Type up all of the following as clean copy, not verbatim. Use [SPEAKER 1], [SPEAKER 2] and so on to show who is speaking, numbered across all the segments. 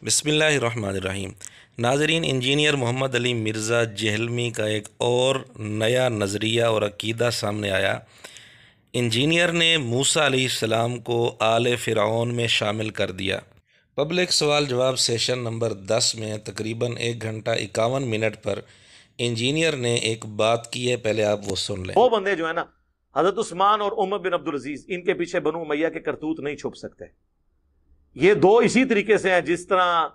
[SPEAKER 1] بسم اللہ الرحمن الرحیم۔ ناظرین، انجینئر محمد علی مرزا جہلمی کا ایک اور نیا نظریہ اور عقیدہ سامنے آیا۔ انجینئر نے موسیٰ علیہ السلام کو آل فرعون میں شامل کر دیا۔ پبلک سوال جواب سیشن نمبر 10 میں تقریباً 1 گھنٹہ 51 منٹ پر انجینئر نے ایک بات کی ہے، پہلے آپ وہ سن لیں۔
[SPEAKER 2] وہ بندے جو ہے نا، حضرت عثمان اور عمر بن عبدالعزیز، ان کے پیچھے بنو امیہ کے کرتوت نہیں چھپ سکتے۔ یہ دو اسی طریقے سے ہیں جس طرح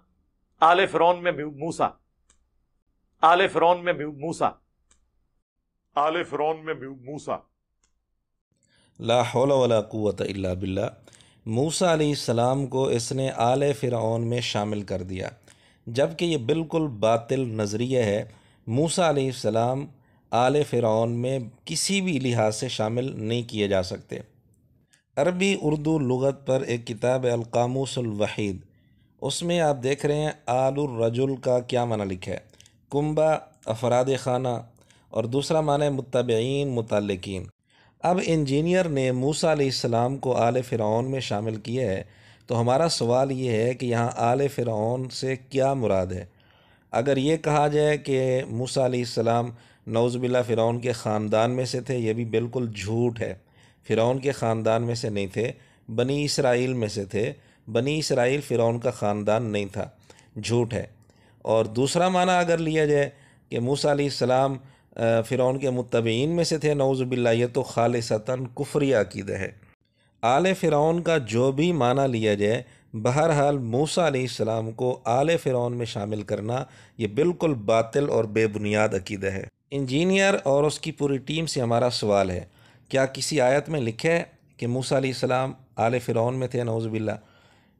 [SPEAKER 2] آل فرعون میں موسیٰ آل فرعون میں موسیٰ آل فرعون میں موسیٰ
[SPEAKER 1] لا حول ولا قوت الا باللہ۔ موسیٰ علیہ السلام کو اس نے آل فرعون میں شامل کر دیا، جبکہ یہ بالکل باطل نظریہ ہے۔ موسیٰ علیہ السلام آل فرعون میں کسی بھی لحاظ سے شامل نہیں کیے جا سکتے۔ عربی اردو لغت پر ایک کتاب ہے القاموس الوحید، اس میں آپ دیکھ رہے ہیں آل الرجل کا کیا معنی لکھا ہے، کنبہ، افراد خانہ، اور دوسرا معنی متبعین، متعلقین۔ اب انجینئر نے موسیٰ علیہ السلام کو آل فرعون میں شامل کیا ہے، تو ہمارا سوال یہ ہے کہ یہاں آل فرعون سے کیا مراد ہے؟ اگر یہ کہا جائے کہ موسیٰ علیہ السلام نعوذ باللہ فرعون کے خاندان میں سے تھے، یہ بھی بالکل جھوٹ ہے۔ فرعون کے خاندان میں سے نہیں تھے، بنی اسرائیل میں سے تھے۔ بنی اسرائیل فرعون کا خاندان نہیں تھا، جھوٹ ہے۔ اور دوسرا معنی اگر لیا جائے کہ موسیٰ علیہ السلام فرعون کے متبعین میں سے تھے، نعوذ باللہ، یہ تو خالصتاً کفری عقیدہ ہے۔ آل فرعون کا جو بھی معنی لیا جائے، بہرحال موسیٰ علیہ السلام کو آل فرعون میں شامل کرنا یہ بالکل باطل اور بے بنیاد عقیدہ ہے۔ انجینئر اور اس کی پوری ٹیم سے ہمارا سوال ہے، کیا کسی آیت میں لکھا ہے کہ موسیٰ علیہ السلام آل فرعون میں تھے، نعوذ باللہ؟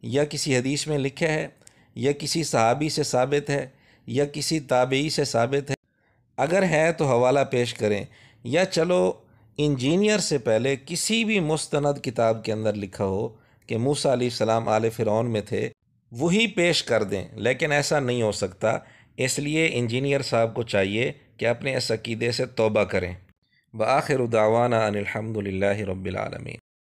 [SPEAKER 1] یا کسی حدیث میں لکھا ہے، یا کسی صحابی سے ثابت ہے، یا کسی تابعی سے ثابت ہے؟ اگر ہے تو حوالہ پیش کریں، یا چلو انجینئر سے پہلے کسی بھی مستند کتاب کے اندر لکھا ہو کہ موسیٰ علیہ السلام آل فرعون میں تھے، وہی پیش کر دیں۔ لیکن ایسا نہیں ہو سکتا، اس لیے انجینئر صاحب کو چاہیے کہ اپنے اس عقیدے سے توبہ کریں۔ وآخر دعوانا ان الحمد للہ رب العالمین۔